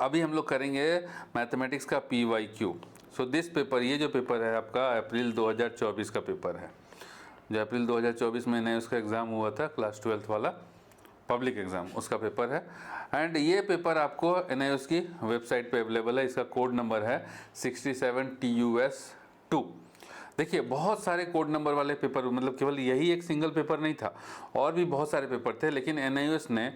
अभी हम लोग करेंगे मैथमेटिक्स का PYQ। सो दिस पेपर, ये जो पेपर है आपका अप्रैल 2024 का पेपर है, जो अप्रैल 2024 में नया उसका एग्ज़ाम हुआ था, क्लास 12th वाला पब्लिक एग्ज़ाम, उसका पेपर है। एंड ये पेपर आपको NIOS की वेबसाइट पे अवेलेबल है। इसका कोड नंबर है 67TUS2। देखिए बहुत सारे कोड नंबर वाले पेपर, मतलब केवल यही एक सिंगल पेपर नहीं था, और भी बहुत सारे पेपर थे, लेकिन NIOS ने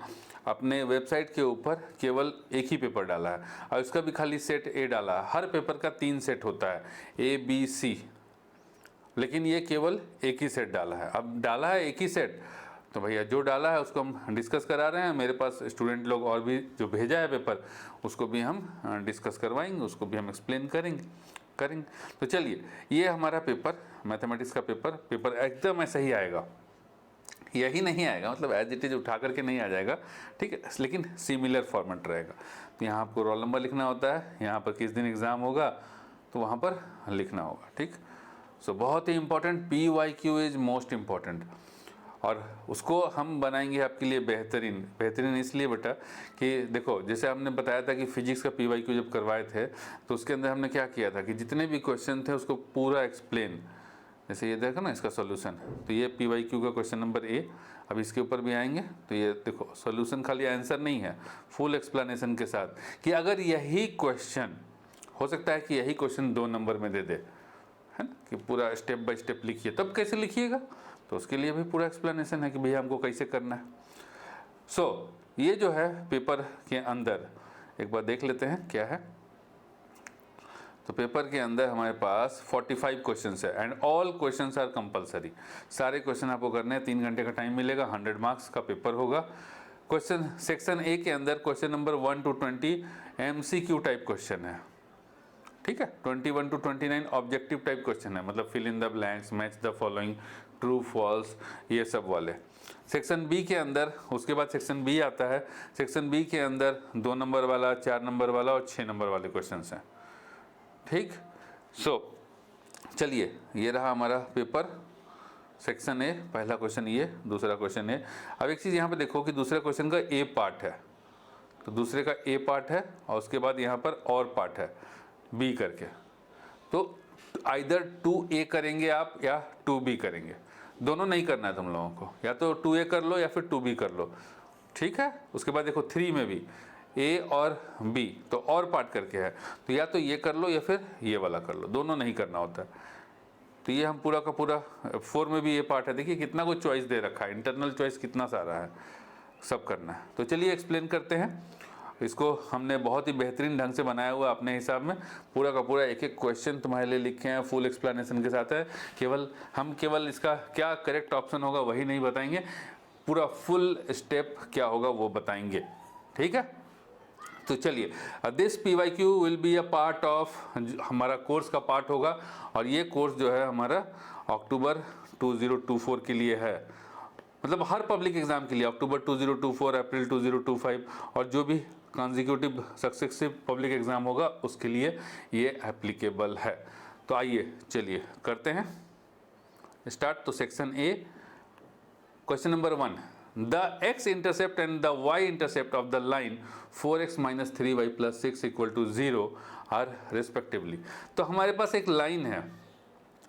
अपने वेबसाइट के ऊपर केवल एक ही पेपर डाला है, और उसका भी खाली सेट A डाला है। हर पेपर का 3 सेट होता है, ABC, लेकिन ये केवल एक ही सेट डाला है। अब डाला है एक ही सेट, तो भैया जो डाला है उसको हम डिस्कस करा रहे हैं। मेरे पास स्टूडेंट लोग और भी जो भेजा है पेपर, उसको भी हम डिस्कस करवाएंगे, उसको भी हम एक्सप्लेन करेंगे। तो चलिए, ये हमारा पेपर, मैथमेटिक्स का पेपर एकदम ऐसा ही आएगा, यही नहीं आएगा, मतलब एज इट इज उठा करके नहीं आ जाएगा, ठीक है, लेकिन सिमिलर फॉर्मेट रहेगा। तो यहाँ आपको रोल नंबर लिखना होता है, यहाँ पर किस दिन एग्ज़ाम होगा तो वहाँ पर लिखना होगा, ठीक। सो बहुत ही important, PYQ is most important, और उसको हम बनाएंगे आपके लिए बेहतरीन इसलिए बेटा कि देखो, जैसे हमने बताया था कि फिजिक्स का PYQ जब करवाए थे, तो उसके अंदर हमने क्या किया था कि जितने भी क्वेश्चन थे उसको पूरा एक्सप्लेन, जैसे ये देखो ना इसका सॉल्यूशन, तो ये PYQ का क्वेश्चन नंबर A। अब इसके ऊपर भी आएंगे तो ये देखो सॉल्यूशन, खाली आंसर नहीं है, फुल एक्सप्लेनेशन के साथ, कि अगर यही क्वेश्चन, हो सकता है कि यही क्वेश्चन 2 नंबर में दे दे, है ना, कि पूरा स्टेप बाय स्टेप लिखिए, तब कैसे लिखिएगा, तो उसके लिए भी पूरा एक्सप्लेनेशन है कि भैया हमको कैसे करना है। सो ये जो है पेपर के अंदर एक बार देख लेते हैं क्या है। तो पेपर के अंदर हमारे पास 45 क्वेश्चंस है, and all questions are compulsory. सारे क्वेश्चन आपको करने हैं, 3 घंटे का टाइम मिलेगा, 100 मार्क्स का पेपर होगा। क्वेश्चन सेक्शन A के अंदर question number 1 to 20 MCQ type question है, ठीक है। 21 to 29 ऑब्जेक्टिव टाइप क्वेश्चन है, मतलब fill in the blanks, match the following, true false, ये सब वाले। सेक्शन B के अंदर, उसके बाद सेक्शन B आता है। सेक्शन B के अंदर 2 नंबर वाला, 4 नंबर वाला और 6 नंबर वाले क्वेश्चन हैं, ठीक। सो चलिए, ये रहा हमारा पेपर, सेक्शन A, पहला क्वेश्चन ये, दूसरा क्वेश्चन ये। अब एक चीज़ यहाँ पे देखो कि दूसरे क्वेश्चन का A पार्ट है, तो दूसरे का A पार्ट है, और उसके बाद यहाँ पर और पार्ट है B करके। तो आइदर 2A करेंगे आप या 2B करेंगे, दोनों नहीं करना है तुम लोगों को, या तो 2A कर लो या फिर 2B कर लो, ठीक है। उसके बाद देखो 3 में भी A और B, तो और पार्ट करके है, तो या तो ये कर लो या फिर ये वाला कर लो, दोनों नहीं करना होता है। तो ये हम पूरा का पूरा, 4 में भी ये पार्ट है, देखिए कितना कुछ चॉइस दे रखा है, इंटरनल चॉइस कितना सारा है, सब करना है। तो चलिए एक्सप्लेन करते हैं इसको। हमने बहुत ही बेहतरीन ढंग से बनाया हुआ अपने हिसाब में, पूरा का पूरा एक एक क्वेश्चन तुम्हारे लिए लिखे हैं, फुल एक्सप्लेनेशन के साथ है। केवल इसका क्या करेक्ट ऑप्शन होगा वही नहीं बताएंगे, पूरा फुल स्टेप क्या होगा वो बताएंगे, ठीक है। तो चलिए, this PYQ will be a part of, हमारा कोर्स का पार्ट होगा, और ये कोर्स जो है हमारा अक्टूबर 2024 के लिए है, मतलब हर पब्लिक एग्जाम के लिए, अक्टूबर 2024, अप्रैल 2025, और जो भी कॉन्जिक्यूटिव सक्सेसिव पब्लिक एग्जाम होगा उसके लिए ये एप्लीकेबल है। तो आइए चलिए करते हैं स्टार्ट। तो section A, question number 1, the x intercept and the y intercept of the line 4x minus 3y plus 6 equal to 0 are respectively। तो हमारे पास एक लाइन है,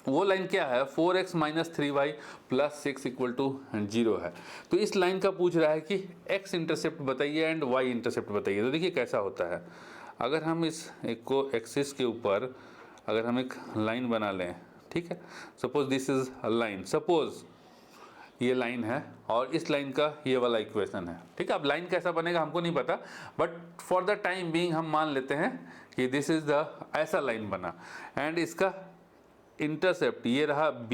वो लाइन क्या है, 4x minus 3y plus 6 equal to 0 है। तो इस लाइन का पूछ रहा है कि x इंटरसेप्ट बताइए एंड y इंटरसेप्ट बताइए। तो देखिए कैसा होता है, अगर हम इस एक को एक्सिस के ऊपर अगर हम एक लाइन बना लें, ठीक है, suppose this is a line, suppose ये लाइन है और इस लाइन का ये वाला इक्वेशन है, ठीक है। अब लाइन कैसा बनेगा हमको नहीं पता, but for the time being हम मान लेते हैं कि दिस इज द, ऐसा लाइन बना, एंड इसका इंटरसेप्ट ये रहा B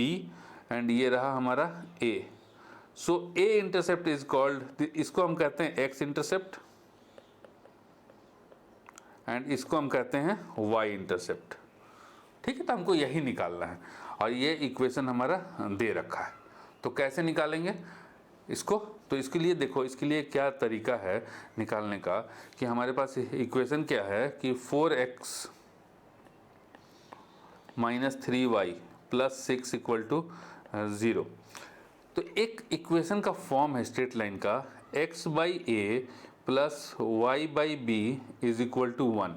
एंड ये रहा हमारा A। So A intercept is called, इसको हम कहते हैं x इंटरसेप्ट, एंड इसको हम कहते हैं y इंटरसेप्ट, ठीक है। तो हमको यही निकालना है, और ये इक्वेशन हमारा दे रखा है। तो कैसे निकालेंगे इसको, तो इसके लिए देखो, इसके लिए क्या तरीका है निकालने का, कि हमारे पास इक्वेशन क्या है कि 4x minus 3y plus 6 equal to 0। तो एक इक्वेशन का फॉर्म है स्ट्रेट लाइन का, x by a plus y by b is equal to 1।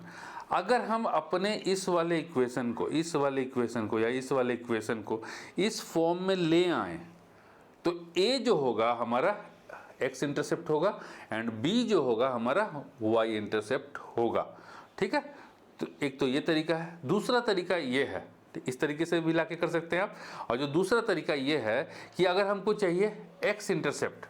अगर हम अपने इस वाले इक्वेशन को या इस वाले इक्वेशन को इस फॉर्म में ले आए तो a जो होगा हमारा x इंटरसेप्ट होगा एंड b जो होगा हमारा y इंटरसेप्ट होगा। ठीक है, तो एक तो ये तरीका है। दूसरा तरीका ये है, इस तरीके से भी लाके कर सकते हैं आप। और जो दूसरा तरीका ये है कि अगर हमको चाहिए x इंटरसेप्ट,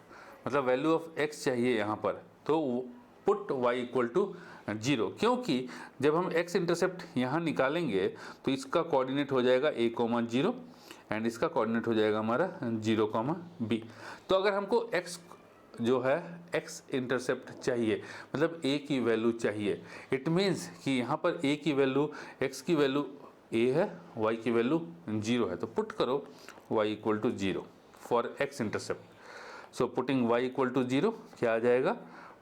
मतलब वैल्यू ऑफ x चाहिए यहाँ पर, तो पुट y इक्वल टू 0, क्योंकि जब हम x इंटरसेप्ट यहाँ निकालेंगे तो इसका कोऑर्डिनेट हो जाएगा a, 0 एंड इसका कोऑर्डिनेट हो जाएगा हमारा 0, b। तो अगर हमको x जो है x इंटरसेप्ट चाहिए, मतलब a की वैल्यू चाहिए, इट मीन्स कि यहाँ पर a की वैल्यू, x की वैल्यू a है, y की वैल्यू 0 है, तो पुट करो y equal to 0 for x intercept. So putting y equal to 0 क्या आ जाएगा,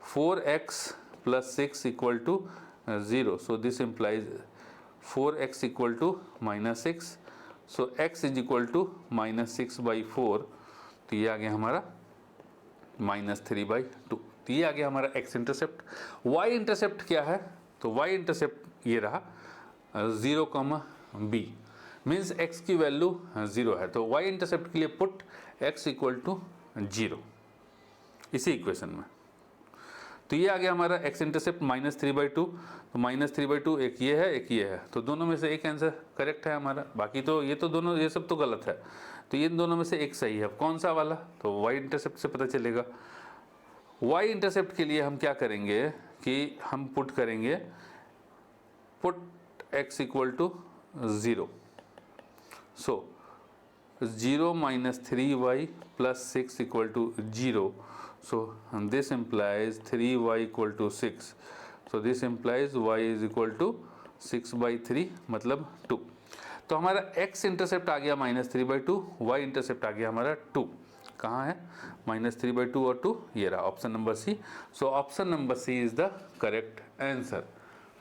4x plus 6 equal to 0। So this implies 4x equal to -6। सो x इज इक्वल टू -6/4, तो ये आ गया हमारा -3/2। तो ये आ गया हमारा x इंटरसेप्ट। y इंटरसेप्ट क्या है, तो y इंटरसेप्ट ये रहा 0, b, मीन्स x की वैल्यू 0 है, तो y इंटरसेप्ट के लिए पुट x इक्वल टू 0 इसी इक्वेशन में। तो ये आ गया हमारा x इंटरसेप्ट -3/2। तो -3/2 एक ये है, एक ये है, तो दोनों में से एक आंसर करेक्ट है हमारा। बाकी तो ये तो दोनों, ये सब तो गलत है, तो ये दोनों में से एक सही है। कौन सा वाला, तो y इंटरसेप्ट से पता चलेगा। y इंटरसेप्ट के लिए हम क्या करेंगे कि हम पुट करेंगे put x equal to 0। So 0 - 3y plus 6 equal to 0। So this implies 3y equal to 6. So this implies y is equal to 6/3 मतलब 2। तो हमारा x इंटरसेप्ट आ गया -3/2, y इंटरसेप्ट आ गया हमारा 2। कहाँ है, -3/2 और 2, ये रहा option number C. So option number C is the correct answer.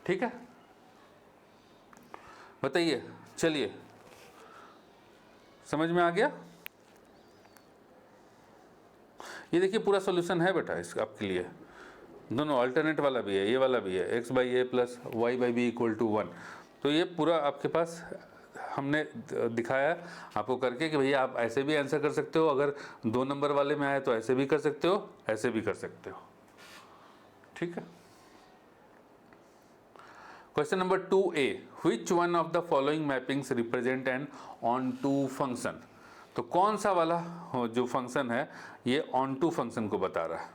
ठीक है, बताइए, चलिए समझ में आ गया। ये देखिए पूरा सॉल्यूशन है बेटा इसका आपके लिए, दोनों अल्टरनेट वाला भी है, ये वाला भी है, x/a plus y/b equal to 1। तो ये पूरा आपके पास हमने दिखाया आपको करके कि भैया आप ऐसे भी आंसर कर सकते हो, अगर 2 नंबर वाले में आए तो ऐसे भी कर सकते हो, ऐसे भी कर सकते हो। ठीक है, question number 2a, which one of the following mappings represent N on-to function. तो कौन सा वाला जो फंक्शन है ये ऑन-टू फंक्शन को बता रहा है।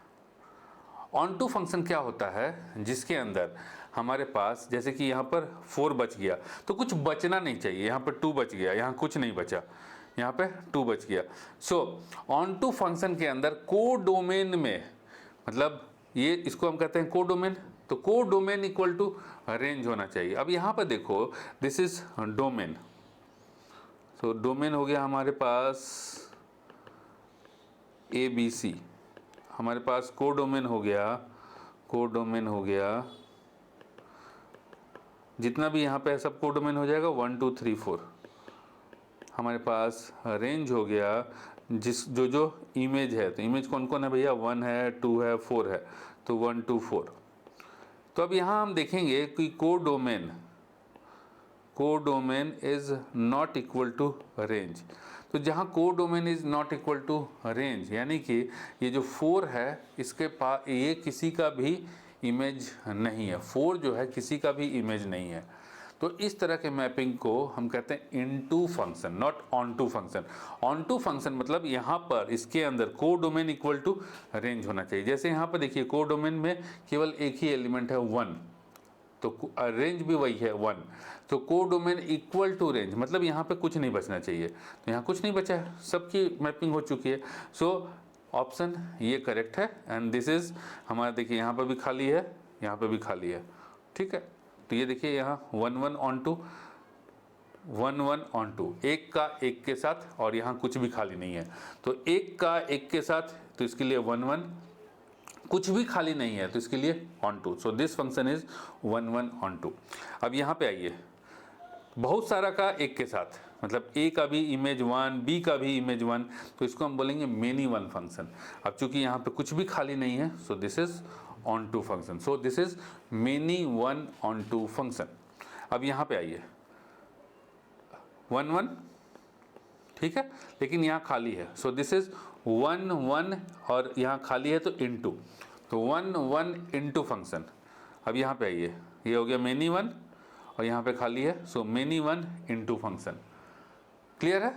ऑन-टू फंक्शन क्या होता है, जिसके अंदर हमारे पास, जैसे कि यहाँ पर 4 बच गया तो कुछ बचना नहीं चाहिए, यहाँ पर 2 बच गया, यहाँ कुछ नहीं बचा, यहाँ पे 2 बच गया। सो ऑन-टू फंक्शन के अंदर कोडोमेन में, मतलब ये इसको हम कहते हैं कोडोमेन, तो कोडोमेन इक्वल टू रेंज होना चाहिए। अब यहाँ पर देखो, दिस इज डोमेन, तो डोमेन हो गया हमारे पास ABC, हमारे पास कोडोमेन हो गया, जितना भी यहाँ पे है सब कोडोमेन हो जाएगा, 1 2 3 4। हमारे पास रेंज हो गया, जिस जो इमेज है, तो इमेज कौन कौन है भैया, 1 है, 2 है, 4 है, तो 1 2 4। तो अब यहाँ हम देखेंगे कि codomain is not equal to range. तो जहाँ codomain is not equal to range, यानी कि ये जो 4 है इसके पास ये किसी का भी इमेज नहीं है, 4 जो है किसी का भी इमेज नहीं है। तो इस तरह के मैपिंग को हम कहते हैं into function, not on-to function. On-to function मतलब यहाँ पर इसके अंदर कोडोमेन इक्वल टू रेंज होना चाहिए। जैसे यहाँ पर देखिए कोडोमेन में केवल एक ही एलिमेंट है 1, तो रेंज भी वही है 1, तो कोडोमेन इक्वल टू रेंज मतलब यहाँ पे कुछ नहीं बचना चाहिए, तो यहाँ कुछ नहीं बचा है, सबकी मैपिंग हो चुकी है। सो ऑप्शन ये करेक्ट है एंड दिस इज हमारा, देखिए यहाँ पर भी खाली है, यहाँ पे भी खाली है। ठीक है, तो ये देखिए यहाँ 1 1 ऑन-टू, 1 1 ऑन-टू, एक का एक के साथ, और यहाँ कुछ भी खाली नहीं है, तो एक का एक के साथ, तो इसके लिए 1 1, कुछ भी खाली नहीं है तो इसके लिए on-to. So this function is 1 1 on-to. अब यहाँ पे आइए, बहुत सारा का एक के साथ, मतलब ए का भी इमेज 1, बी का भी इमेज 1, तो इसको हम बोलेंगे मेनी वन फंक्शन। अब चूंकि यहाँ पे कुछ भी खाली नहीं है, so this is onto function. So this is many one onto function. अब यहाँ पे आइए, 1 1, ठीक है, लेकिन यहाँ खाली है। सो दिस इज 1 1 और यहाँ खाली है तो इनटू, तो 1 1 इनटू फंक्शन। अब यहाँ पे आइए, ये हो गया मेनी वन और यहाँ पे खाली है, so many one into function. Clear है?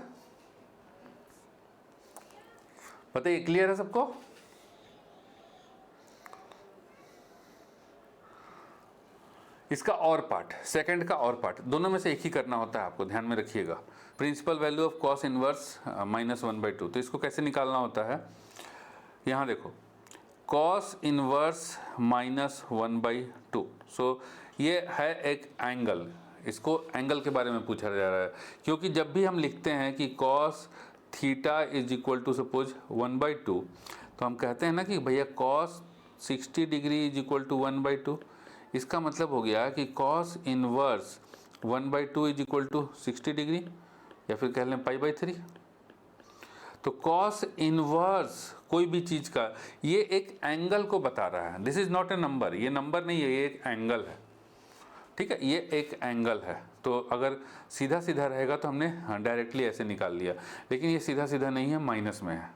बताइए, क्लियर है सबको? इसका और पार्ट, सेकंड का और पार्ट, दोनों में से एक ही करना होता है, आपको ध्यान में रखिएगा। Principal value of cos inverse -1/2। तो इसको कैसे निकालना होता है, यहाँ देखो, कॉस इनवर्स -1/2। सो ये है एक एंगल, इसको एंगल के बारे में पूछा जा रहा है, क्योंकि जब भी हम लिखते हैं कि cos theta is equal to suppose 1/2, तो हम कहते हैं ना कि भैया cos 60 degree is equal to 1/2। इसका मतलब हो गया कि cos inverse 1/2 is equal to 60 degree, या फिर कह लें π/3। तो कॉस इनवर्स कोई भी चीज़ का, ये एक एंगल को बता रहा है। This is not a number, ये नंबर नहीं है, ये एक एंगल है, ठीक है, ये एक एंगल है। तो अगर सीधा सीधा रहेगा तो हमने डायरेक्टली ऐसे निकाल लिया, लेकिन ये सीधा सीधा नहीं है, माइनस में है।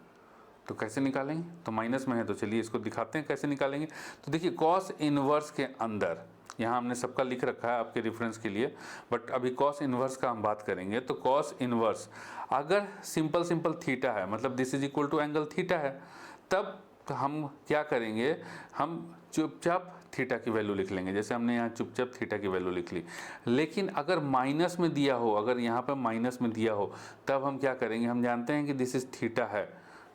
तो कैसे निकालेंगे, तो माइनस में है, तो चलिए इसको दिखाते हैं कैसे निकालेंगे। तो देखिए, कॉस इनवर्स के अंदर, यहाँ हमने सबका लिख रखा है आपके रेफरेंस के लिए, बट अभी कॉस इनवर्स का हम बात करेंगे। तो कॉस इनवर्स अगर सिंपल थीटा है, मतलब this is equal to angle theta है, तब हम क्या करेंगे, हम चुपचाप थीटा की वैल्यू लिख लेंगे, जैसे हमने यहाँ चुपचाप थीटा की वैल्यू लिख ली। लेकिन अगर माइनस में दिया हो, अगर यहाँ पर माइनस में दिया हो, तब हम क्या करेंगे, हम जानते हैं कि दिस इज थीटा है,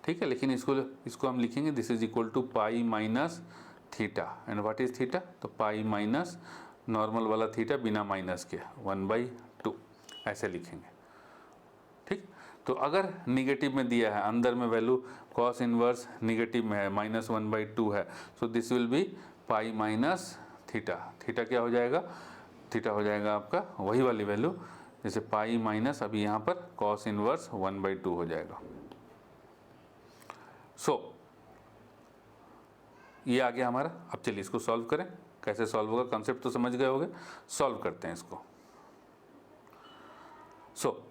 ठीक है, लेकिन इसको हम लिखेंगे this is equal to pi minus theta. And what is theta, तो पाई माइनस नॉर्मल वाला थीटा बिना माइनस के 1/2, ऐसे लिखेंगे, ठीक। तो अगर निगेटिव में दिया है, अंदर में वैल्यू कॉस इनवर्स निगेटिव में है, -1/2 है, so this will be pi minus theta. Theta क्या हो जाएगा, थीटा हो जाएगा आपका वही वाली वैल्यू, जैसे पाई माइनस, अभी यहाँ पर कॉस इनवर्स 1/2 हो जाएगा। सो ये आ गया हमारा। अब चलिए इसको सॉल्व करें, कैसे सॉल्व होगा, कॉन्सेप्ट तो समझ गए होंगे, सॉल्व करते हैं इसको। So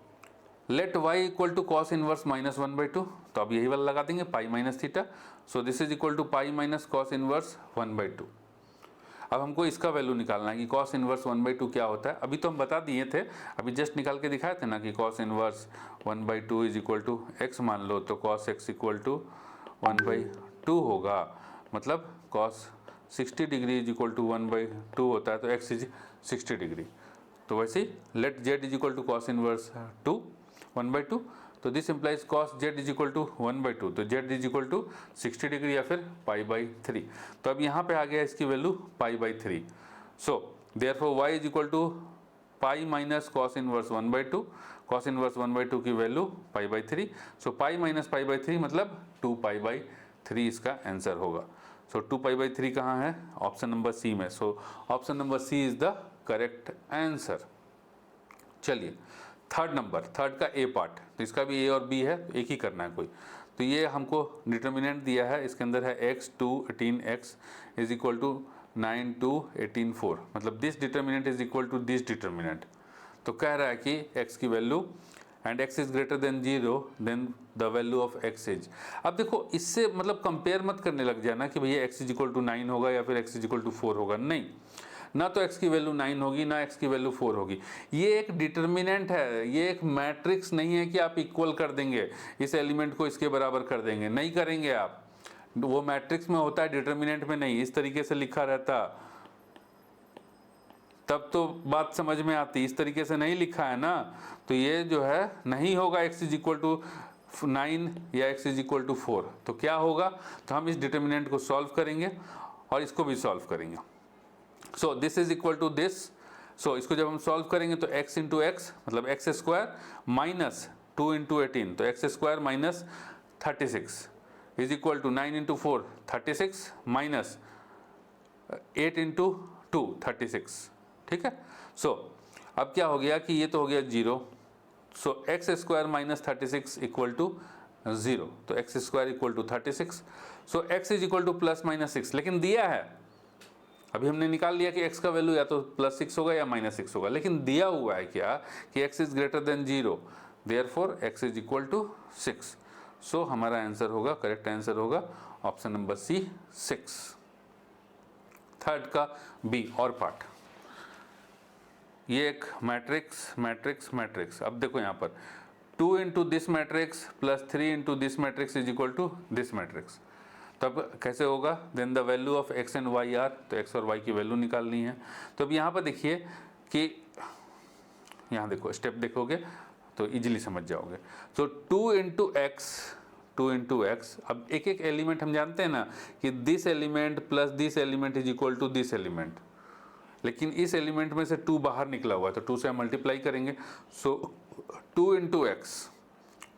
let y equal to cos inverse -1/2, तो अब यही वाला लगा देंगे, pi minus theta. So this is equal to pi minus cos inverse 1/2। अब हमको इसका वैल्यू निकालना है कि कॉस इनवर्स 1/2 क्या होता है। अभी तो हम बता दिए थे, अभी जस्ट निकाल के दिखाए थे ना कि cos inverse 1/2 is equal to x मान लो, तो कॉस एक्स इक्वल टू 1/2 होगा, मतलब cos 60 degree is equal to 1/2 होता है, तो एक्स इज 60 डिग्री। तो वैसे ही let z is equal to cos inverse 1/2, तो this implies cos z is equal to 1/2, तो z is equal to 60 degree या फिर π/3। तो अब यहाँ पे आ गया इसकी value π/3। So therefore y is equal to pi minus cos inverse 1/2, cos inverse 1/2 की वैल्यू π/3। सो पाई माइनस π/3 मतलब 2π/3 इसका आंसर होगा। सो 2π/3 कहाँ है, ऑप्शन नंबर सी में। So option number C is the correct answer. चलिए थर्ड नंबर, थर्ड का A part, तो इसका भी ए और बी है, एक ही करना है कोई। तो ये हमको डिटर्मिनेंट दिया है, इसके अंदर है x 2 18x is equal to 9 2 18 4, मतलब this determinant is equal to this determinant. तो कह रहा है कि x की वैल्यू and x is greater than 0 then the value of x is. अब देखो इससे मतलब कंपेयर मत करने लग जाना कि भैया x इज इक्वल टू 9 होगा या फिर x इज इक्वल टू 4 होगा, नहीं, ना तो x की वैल्यू 9 होगी ना x की वैल्यू 4 होगी। ये एक डिटर्मिनेंट है, ये एक मैट्रिक्स नहीं है कि आप इक्वल कर देंगे, इस एलिमेंट को इसके बराबर कर देंगे, नहीं करेंगे आप। वो मैट्रिक्स में होता है, डिटर्मिनेंट में नहीं। इस तरीके से लिखा रहता तब तो बात समझ में आती, इस तरीके से नहीं लिखा है ना, तो ये जो है नहीं होगा x इज इक्वल टू 9 या x इज इक्वल टू 4। तो क्या होगा, तो हम इस डिटर्मिनेंट को सॉल्व करेंगे और इसको भी सॉल्व करेंगे। So this is equal to this. So इसको जब हम सॉल्व करेंगे तो x इंटू एक्स मतलब एक्स स्क्वायर माइनस 2 इंटू 18, तो x square minus 36 is equal to 9 into 4 36 minus 8 into 2 36, ठीक है। सो अब क्या हो गया कि ये तो हो गया 0। So x square minus 36 equal to 0, तो x square equal to 36। So x is equal to plus minus 6, लेकिन दिया है, अभी हमने निकाल लिया कि x का वैल्यू या तो +6 होगा या -6 होगा, लेकिन दिया हुआ है क्या कि x is greater than 0, therefore x is equal to 6। सो हमारा आंसर होगा, करेक्ट आंसर होगा ऑप्शन नंबर सी 6। थर्ड का बी और पार्ट, ये एक मैट्रिक्स मैट्रिक्स मैट्रिक्स। अब देखो यहाँ पर 2 into this matrix plus 3 into this matrix is equal to this matrix. तब कैसे होगा, then the value of x and y are, तो एक्स और वाई की वैल्यू निकालनी है। तो अब यहाँ पर देखिए कि यहाँ देखो स्टेप देखोगे तो इजीली समझ जाओगे। सो 2 इंटू एक्स, अब एक एक एलिमेंट हम जानते हैं ना कि this element plus this element is equal to this element, लेकिन इस एलिमेंट में से 2 बाहर निकला हुआ है तो 2 से हम मल्टीप्लाई करेंगे। So 2 into x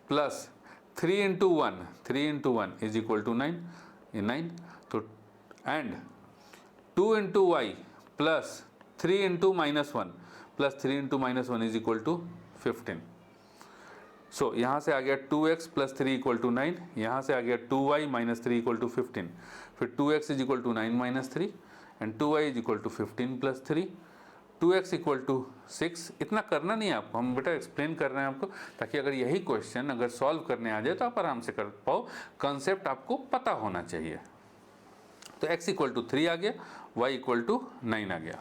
plus 3 into 1 is equal to 9, ये 9। तो and 2 into y plus 3 into -1 plus 3 into -1 is equal to 15। So यहाँ से आ गया 2x प्लस 3 इक्वल टू 9, यहाँ से आ गया 2y माइनस 3 इक्वल टू 15, फिर 2x is equal to 9 minus 3 and 2y is equal to 15 plus 3, 2x equal to 6। इतना करना नहीं है आपको, हम बेटा एक्सप्लेन कर रहे हैं आपको, ताकि अगर यही क्वेश्चन अगर सॉल्व करने आ जाए तो आप आराम से कर पाओ, कंसेप्ट आपको पता होना चाहिए। तो x इक्वल टू 3 आ गया, y इक्वल टू 9 आ गया।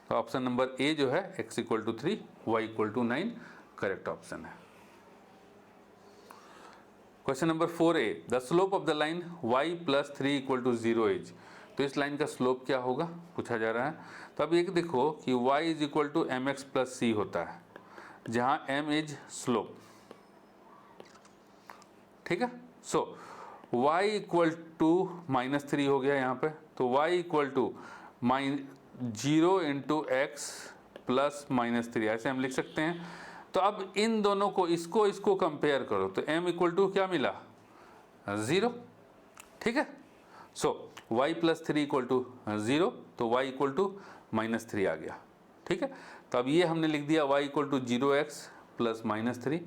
तो ऑप्शन नंबर ए जो है x equal to 3, y equal to 9 correct option है। Question number 4a, the slope of the line y plus 3 equal to 0 is. तो इस लाइन का slope क्या होगा पूछा जा रहा है। तो अब एक देखो कि y is equal to m x plus c होता है, जहां m इज स्लोप, ठीक है। सो y इक्वल टू -3 हो गया यहाँ पे, तो y equal to 0 into x plus -3, ऐसे हम लिख सकते हैं। तो अब इन दोनों को इसको कंपेयर करो तो m इक्वल टू क्या मिला 0, ठीक है। सो y प्लस 3 इक्वल टू 0, तो y इक्वल टू -3 आ गया, ठीक है। तो अब ये हमने लिख दिया y equal to 0x plus -3।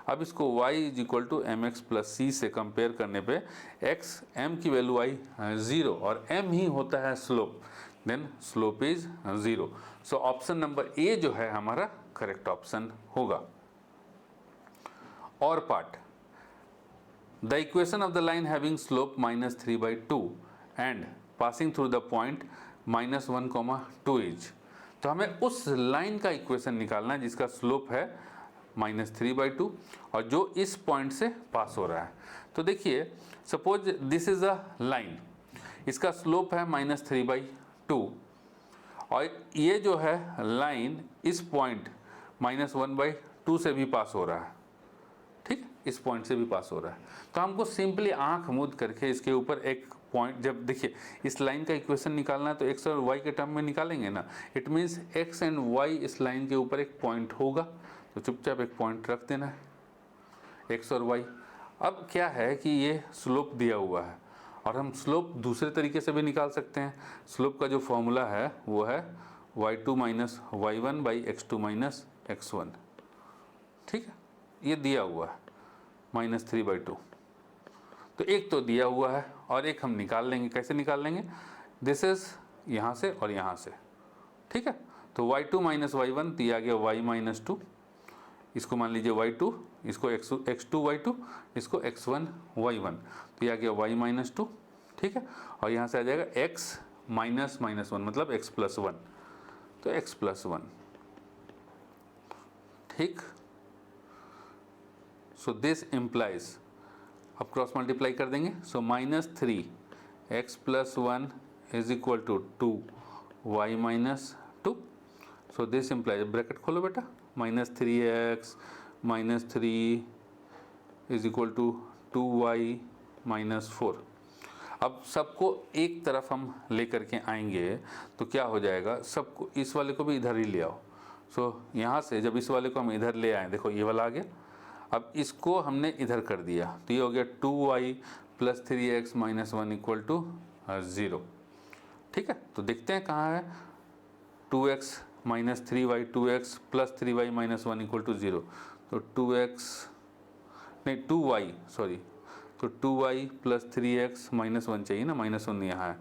अब इसको y is equal to m x plus c से कंपेयर करने पे x m की वैल्यू आई 0 और m ही होता है slope, then slope is 0। So option number A जो है हमारा करेक्ट ऑप्शन होगा। और part, the equation of the line having slope -3/2 and passing through the point -1, 2 is. तो हमें उस लाइन का इक्वेशन निकालना है जिसका स्लोप है -3/2 और जो इस पॉइंट से पास हो रहा है। तो देखिए suppose this is a line, इसका स्लोप है -3/2 और ये जो है लाइन इस पॉइंट -1/2 से भी पास हो रहा है, ठीक, इस पॉइंट से भी पास हो रहा है। तो हमको सिंपली आंख मूंद करके इसके ऊपर एक पॉइंट, जब देखिए इस लाइन का इक्वेशन निकालना है तो x और y के टर्म में निकालेंगे ना, it means x and y इस लाइन के ऊपर एक पॉइंट होगा, तो चुपचाप एक पॉइंट रख देना है x और y। अब क्या है कि ये स्लोप दिया हुआ है और हम स्लोप दूसरे तरीके से भी निकाल सकते हैं। स्लोप का जो फॉर्मूला है वो है y2 minus y1 by x2 minus x1, ठीक है, ये दिया हुआ है -3/2। तो एक तो दिया हुआ है और एक हम निकाल लेंगे। कैसे निकाल लेंगे, दिस इज यहाँ से और यहाँ से, ठीक है। तो y2 माइनस y1 दिया गया y -2, इसको मान लीजिए y2, इसको x2 y2, इसको x1 y1, तो यह आ गया y -2, ठीक है। और यहाँ से आ जाएगा x -1 मतलब x + 1, तो x + 1, ठीक। सो दिस इम्प्लाइज, अब क्रॉस मल्टीप्लाई कर देंगे, so -3 x + 1 is equal to 2 y -2। सो दिस इम्प्लाइज, ब्रैकेट खोलो बेटा, -3x -3 is equal to 2y -4। अब सबको एक तरफ हम लेकर के आएंगे तो क्या हो जाएगा, सबको इस वाले को भी इधर ही ले आओ। सो यहाँ से जब इस वाले को हम इधर ले आए, देखो ये वाला आ गया, अब इसको हमने इधर कर दिया तो ये हो गया 2y + 3x - 1 इक्वल टू 0, ठीक है। तो देखते हैं कहाँ है 2x - 3y, 2x + 3y - 1 equal to 0। तो 2x नहीं 2y सॉरी, तो 2y प्लस 3x माइनस 1 चाहिए ना, -1 यहाँ है,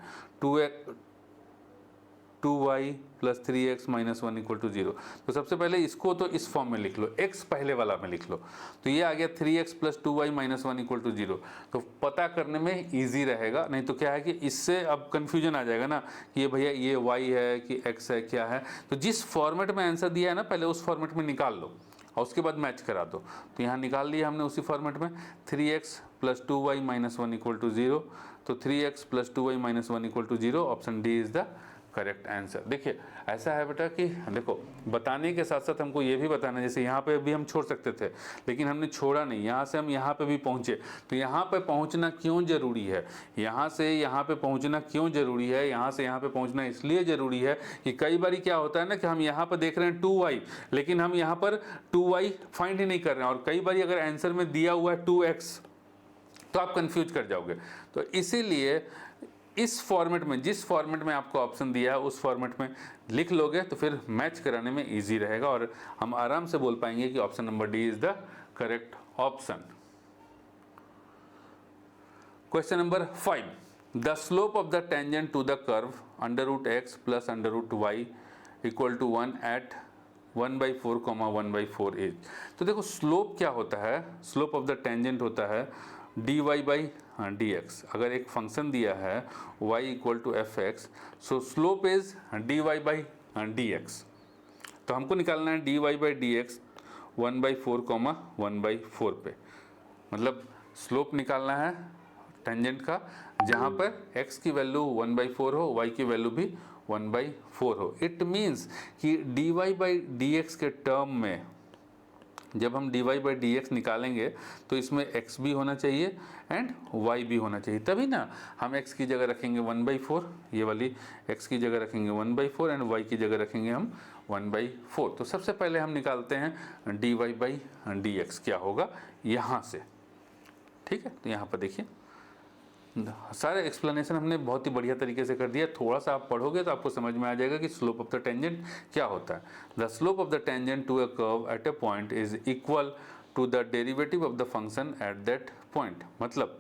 2y plus 3x minus 1 equal to 0। तो सबसे पहले इसको तो इस फॉर्म में लिख लो, x पहले वाला में लिख लो, तो ये आ गया 3x plus 2y minus 1 equal to 0। तो पता करने में ईजी रहेगा, नहीं तो क्या है कि इससे अब कन्फ्यूजन आ जाएगा ना कि ये भैया ये y है कि x है क्या है। तो जिस फॉर्मेट में आंसर दिया है ना पहले उस फॉर्मेट में निकाल लो और उसके बाद मैच करा दो। तो यहाँ निकाल लिया हमने उसी फॉर्मेट में, 3x plus 2y minus 1 equal to 0। तो 3x plus 2y minus 1 equal to 0, option D is the correct answer. देखिए ऐसा है बेटा कि देखो बताने के साथ साथ हमको ये भी बताना, जैसे यहाँ पे भी हम छोड़ सकते थे लेकिन हमने छोड़ा नहीं, यहाँ से हम यहाँ पे भी पहुँचे। तो यहाँ पे पहुँचना क्यों ज़रूरी है, यहाँ से यहाँ पे पहुँचना क्यों ज़रूरी है, यहाँ से यहाँ पे पहुँचना इसलिए ज़रूरी है कि कई बार क्या होता है ना कि हम यहाँ पर देख रहे हैं 2y, लेकिन हम यहाँ पर 2y फाइंड ही नहीं कर रहे हैं, और कई बार अगर आंसर में दिया हुआ है 2x तो आप कंफ्यूज कर जाओगे। तो इसीलिए इस फॉर्मेट में, जिस फॉर्मेट में आपको ऑप्शन दिया है उस फॉर्मेट में लिख लोगे तो फिर मैच कराने में इजी रहेगा और हम आराम से बोल पाएंगे कि option number D is the correct option. Question number 5, the slope of the tangent to the curve under root x plus under root y equal to 1 at 1/4, 1/4 is. तो देखो स्लोप क्या होता है, स्लोप ऑफ द टेंजेंट होता है dy by dx। अगर एक function दिया है y equal to f x, so slope is dy by dx। तो हमको निकालना है dy बाई dx 1/4, 1/4 पे, मतलब स्लोप निकालना है टेंजेंट का जहाँ पर x की वैल्यू 1/4 हो, y की वैल्यू भी 1/4 हो। इट मीन्स कि dy बाई dx के टर्म में जब हम dy बाई dx निकालेंगे तो इसमें x भी होना चाहिए एंड y भी होना चाहिए, तभी ना हम x की जगह रखेंगे 1/4, ये वाली x की जगह रखेंगे 1/4 एंड y की जगह रखेंगे हम 1/4। तो सबसे पहले हम निकालते हैं dy बाई dx क्या होगा यहाँ से, ठीक है। तो यहाँ पर देखिए सारे एक्सप्लेनेशन हमने बहुत ही बढ़िया तरीके से कर दिया, थोड़ा सा आप पढ़ोगे तो आपको समझ में आ जाएगा कि स्लोप ऑफ द टेंजेंट क्या होता है। The slope of the tangent to a curve at a point is equal to the derivative of the function at that point. मतलब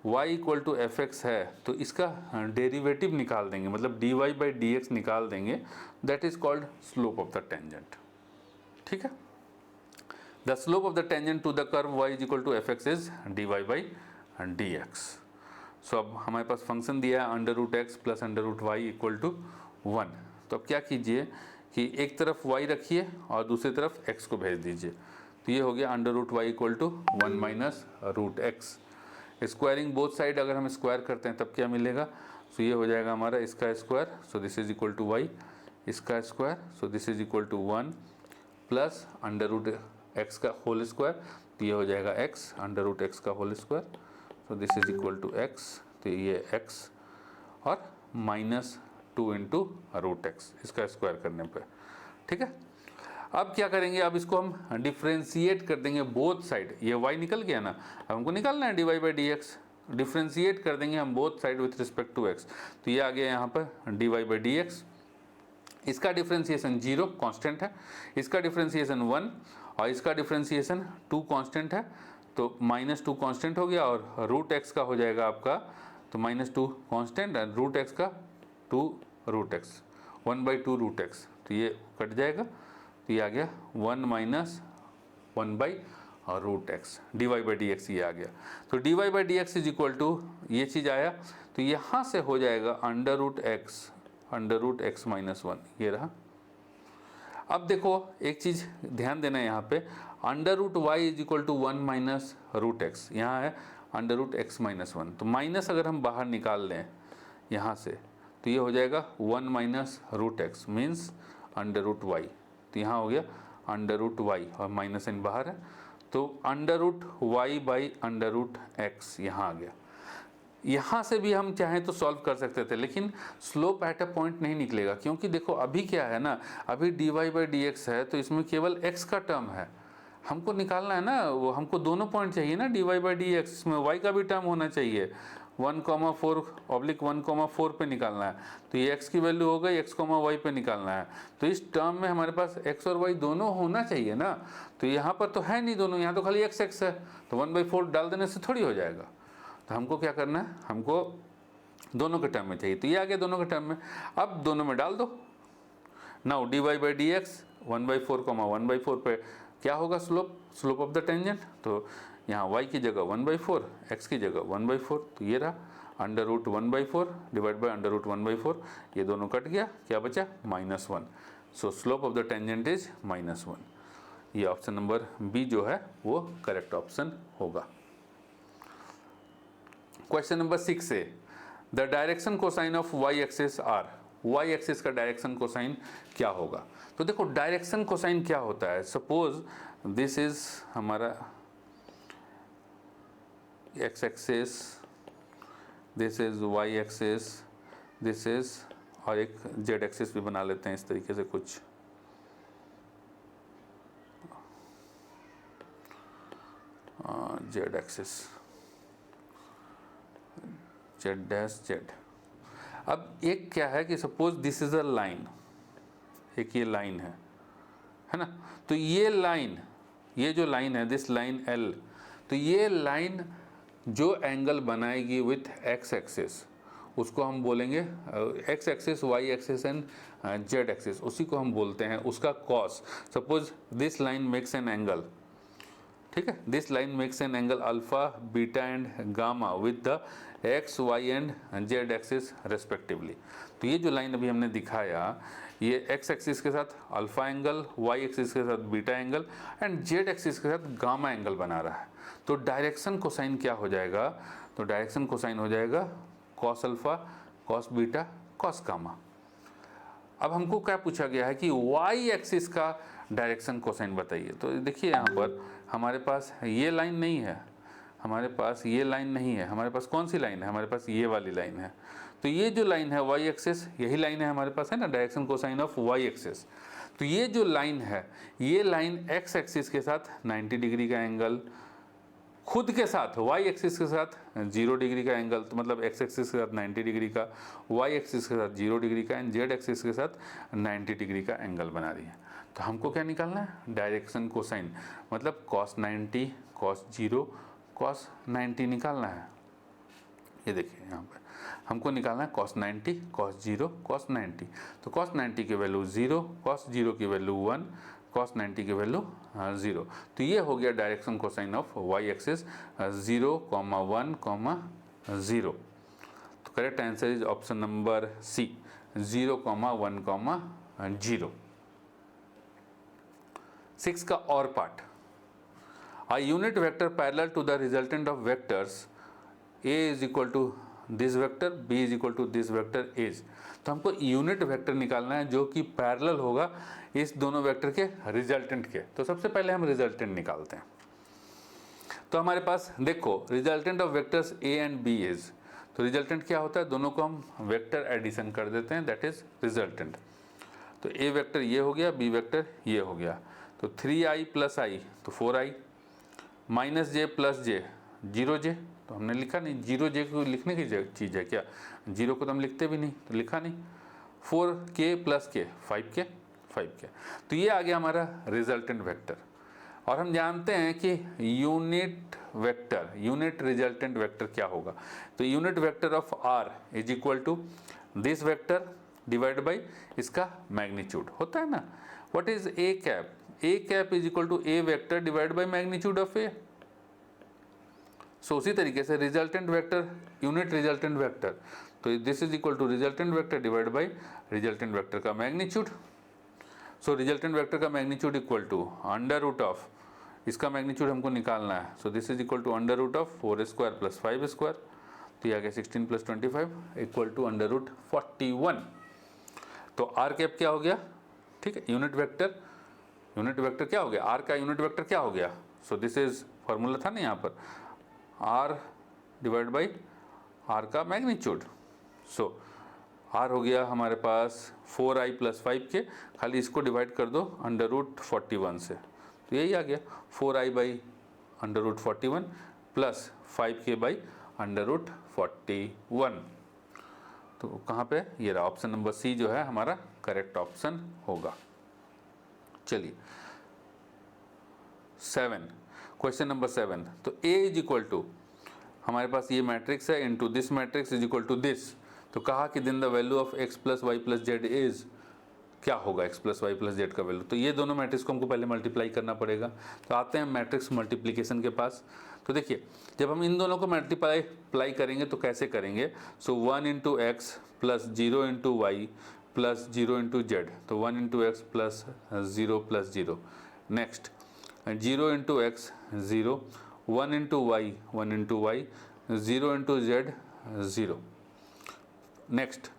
y equal to f x है तो इसका derivative निकाल देंगे, मतलब dy बाई dx निकाल देंगे, that is called slope of the tangent, ठीक है। The slope of the tangent to the curve y is equal to f x is dy by dx। So अब हमारे पास फंक्शन दिया है under root x plus under root y equal to 1। तो अब क्या कीजिए कि एक तरफ y रखिए और दूसरी तरफ x को भेज दीजिए। तो ये हो गया under root y equal to 1 minus root x. Squaring both side अगर हम स्क्वायर करते हैं तब क्या मिलेगा, तो ये हो जाएगा हमारा इसका square, so this is equal to y, इसका square, so this is equal to 1 plus under root x का होल स्क्वायर, तो ये हो जाएगा x अंडर रूट एक्स का होल स्क्वायर, तो this is equal to x, तो ये x और -2 इंटू रूट एक्स इसका स्क्वायर करने पे, ठीक है। अब क्या करेंगे, अब इसको हम डिफ्रेंशिएट कर देंगे बोथ साइड, ये y निकल गया ना, अब हमको निकालना है dy बाई dx, डिफ्रेंशिएट कर देंगे हम both side with respect to x। तो ये आ गया यहाँ पर dy बाई dx, इसका डिफ्रेंशिएशन 0 कांस्टेंट है, इसका डिफ्रेंशिएशन 1 और इसका डिफ्रेंशिएशन 2 कांस्टेंट है, तो -2 कांस्टेंट हो गया और रूट एक्स का हो जाएगा आपका, तो -2 कांस्टेंट और रूट एक्स का 2 रूट एक्स, 1/2 रूट एक्स, तो ये कट जाएगा, तो ये आ गया 1 minus root x, dy by dx ये आ गया। तो dy by dx is equal to ये चीज़ आया, तो यहाँ से हो जाएगा अंडर रूट एक्स माइनस 1, ये रहा। अब देखो एक चीज़ ध्यान देना है यहाँ पे, under root y is equal to 1 minus root x, यहाँ है अंडर रूट एक्स माइनस 1, तो माइनस अगर हम बाहर निकाल लें यहाँ से तो ये हो जाएगा 1 minus root x means under root y, तो यहाँ हो गया अंडर रूट वाई और माइनस इन बाहर है, तो under root y by under root x यहाँ आ गया। यहाँ से भी हम चाहें तो सॉल्व कर सकते थे, लेकिन स्लोप एट अ पॉइंट नहीं निकलेगा, क्योंकि देखो अभी क्या है ना, अभी dy बाई dx है तो इसमें केवल x का टर्म है, हमको निकालना है ना, वो हमको दोनों पॉइंट चाहिए ना dy बाई dx, इसमें y का भी टर्म होना चाहिए, 1,4 ऑब्लिक 1,4 पे निकालना है, तो ये x की वैल्यू हो गई, x, y पे निकालना है। तो इस टर्म में हमारे पास x और y दोनों होना चाहिए ना, तो यहाँ पर तो है नहीं दोनों, यहाँ तो खाली x है, तो 1/4 डाल देने से थोड़ी हो जाएगा। तो हमको क्या करना है, हमको दोनों के टर्म में चाहिए, तो ये आ गया दोनों के टर्म में। अब दोनों में डाल दो। Now dy by D x 1/4 1/4 पे क्या होगा, स्लोप ऑफ द टेंजेंट। तो यहाँ y की जगह 1/4, x की जगह 1/4, तो ये रहा √1/4 डिवाइड बाई √1/4, ये दोनों कट गया, क्या बचा -1। So slope of the tangent is -1। ये ऑप्शन नंबर बी जो है वो करेक्ट ऑप्शन होगा। क्वेश्चन नंबर 6 है, the direction cosine of y axis are. y axis का डायरेक्शन कोसाइन क्या होगा। तो देखो डायरेक्शन कोसाइन क्या होता है, सपोज दिस इज हमारा x axis, this is y axis, this is, और एक z एक्सिस भी बना लेते हैं इस तरीके से कुछ, z axis, z dash z। अब एक क्या है कि suppose this is a line, एक ये लाइन है ना, तो ये लाइन, ये जो लाइन है दिस लाइन L, तो ये लाइन जो एंगल बनाएगी विथ x एक्सिस उसको हम बोलेंगे x axis, y axis and z axis, उसी को हम बोलते हैं उसका cos. Suppose this line makes an angle, ठीक है, this line makes an angle alpha, beta and gamma with the x, y and z axis respectively. तो ये जो लाइन अभी हमने दिखाया, ये x एक्सिस के साथ अल्फा एंगल, y एक्सिस के साथ beta angle and z axis के साथ गामा एंगल बना रहा है। तो डायरेक्शन कोसाइन क्या हो जाएगा, तो डायरेक्शन कोसाइन हो जाएगा cos alpha, cos beta, cos gamma. अब हमको क्या पूछा गया है कि y एक्सिस का डायरेक्शन कोसाइन बताइए। तो देखिए यहाँ पर हमारे पास ये लाइन नहीं है, हमारे पास ये लाइन नहीं है, हमारे पास कौन सी लाइन है, हमारे पास ये वाली लाइन है। तो ये जो लाइन है y एक्सिस, यही लाइन है हमारे पास, है ना, direction cosine of y axis. तो ये जो लाइन है, ये लाइन x एक्सिस के साथ 90 डिग्री का एंगल, खुद के साथ y एक्सिस के साथ 0 डिग्री का एंगल, तो मतलब x एक्सिस के साथ 90 डिग्री का, y एक्सिस के साथ 0 डिग्री का एंड z एक्सिस के साथ 90 डिग्री का एंगल बना रही है। तो हमको क्या निकालना है, डायरेक्शन कोसाइन, मतलब cos 90, cos 0, cos 90 निकालना है। ये देखिए यहाँ पर हमको निकालना है cos 90, cos 0, cos 90। तो cos 90 की वैल्यू 0, cos 0 की वैल्यू 1, cos 90 की वैल्यू 0। तो ये हो गया direction cosine of y axis 0, 1, 0। तो correct answer is option number C, 0, 1, 0। 6 का और part, a unit vector parallel to the resultant of vectors a is equal to this vector, b is equal to this vector is। तो हमको unit vector निकालना है जो कि parallel होगा इस दोनों वेक्टर के रिजल्टेंट के। तो सबसे पहले हम रिजल्टेंट निकालते हैं। तो हमारे पास देखो resultant of vectors a and b is, तो रिजल्टेंट क्या होता है, दोनों को हम वेक्टर एडिशन कर देते हैं, दैट इज रिजल्टेंट। तो a वेक्टर ये हो गया, b वेक्टर ये हो गया, तो 3i प्लस i तो 4i, माइनस जे प्लस जे 0j, तो हमने लिखा नहीं, 0j को लिखने की चीज़ है क्या, 0 को तो हम लिखते भी नहीं, तो लिखा नहीं। 4k plus k 5k। तो ये आ गया हमारा रिजल्टेंट वेक्टर। और हम जानते हैं कि unit vector, unit resultant vector क्या होगा, तो unit vector of r is equal to this vector divide by इसका मैग्नीट्यूड होता है ना। What is a cap, a cap is equal to a vector divide by magnitude of a। So उसी तरीके से resultant vector, unit resultant vector, तो this is equal to resultant vector divide by resultant vector का magnitude. So resultant vector का magnitude equal to under root of, इसका magnitude हमको निकालना है, so this is equal to under root of 4 square plus 5 square, तो ये आ गया 16 plus 25 equal to under root 41। तो आर कैप क्या हो गया, ठीक है, यूनिट वेक्टर क्या हो गया, आर का यूनिट वेक्टर क्या हो गया, सो दिस इज फॉर्मूला था ना यहाँ पर, आर डिवाइड बाई आर का मैग्नीट्यूड। सो आर हो गया हमारे पास 4i प्लस 5k, खाली इसको डिवाइड कर दो अंडर रूट 41 से, तो यही आ गया 4i by under root 41 plus 5k by √41। तो कहाँ पे, ये रहा ऑप्शन नंबर सी जो है हमारा करेक्ट ऑप्शन होगा। चलिए 7, क्वेश्चन नंबर 7। तो A इज इक्वल टू, हमारे पास ये मैट्रिक्स है, into this matrix is equal to this. तो कहा कि then the value of x plus y plus z is, क्या होगा x plus y plus z का वैल्यू। तो ये दोनों मैट्रिक्स को हमको पहले मल्टीप्लाई करना पड़ेगा। तो आते हैं मैट्रिक्स मल्टीप्लिकेशन के पास। तो देखिए जब हम इन दोनों को मल्टीप्लाई करेंगे तो कैसे करेंगे। So 1 into x plus 0 into y plus 0 into z. तो 1 into x plus 0 plus 0। Next 0 into x 0, 1 into y 1 into y, 0 into z 0। Next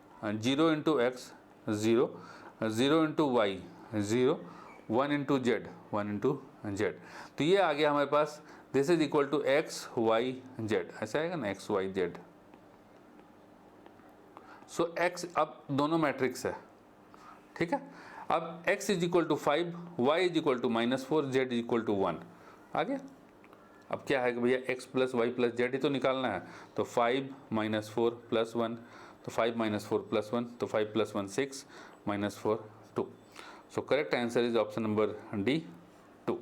0 into x 0, 0 into y 0, 1 into z 1 into z. तो ये आ गया हमारे पास, this is equal to x y z, ऐसा आएगा ना, x y z. So x, अब दोनों मैट्रिक्स है, ठीक है। अब x is equal to 5, y is equal to -4, z is equal to 1 आ गया। अब क्या है कि भैया x plus y plus z ही तो निकालना है। तो 5 - 4 प्लस 1, तो 5 - 4 प्लस 1, तो 5 plus 1 6, -4 2। So correct answer is option number D 2।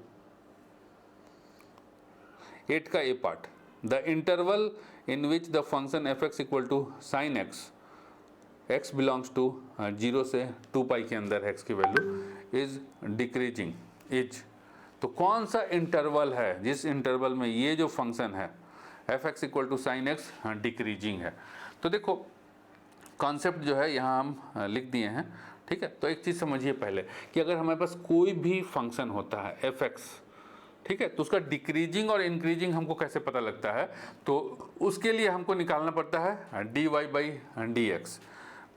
8 का A part, the interval in which the function f(x) equal to sine x, x belongs to 0 से 2 पाई के अंदर x की वैल्यू इज डिक्रीजिंग इज। तो कौन सा इंटरवल है जिस इंटरवल में ये जो फंक्शन है f(x) equal to sine x decreasing है। तो देखो कॉन्सेप्ट जो है यहाँ हम लिख दिए हैं, ठीक है। तो एक चीज़ समझिए पहले कि अगर हमारे पास कोई भी फंक्शन होता है f(x), ठीक है, तो उसका डिक्रीजिंग और इंक्रीजिंग हमको कैसे पता लगता है। तो उसके लिए हमको निकालना पड़ता है dy/dx।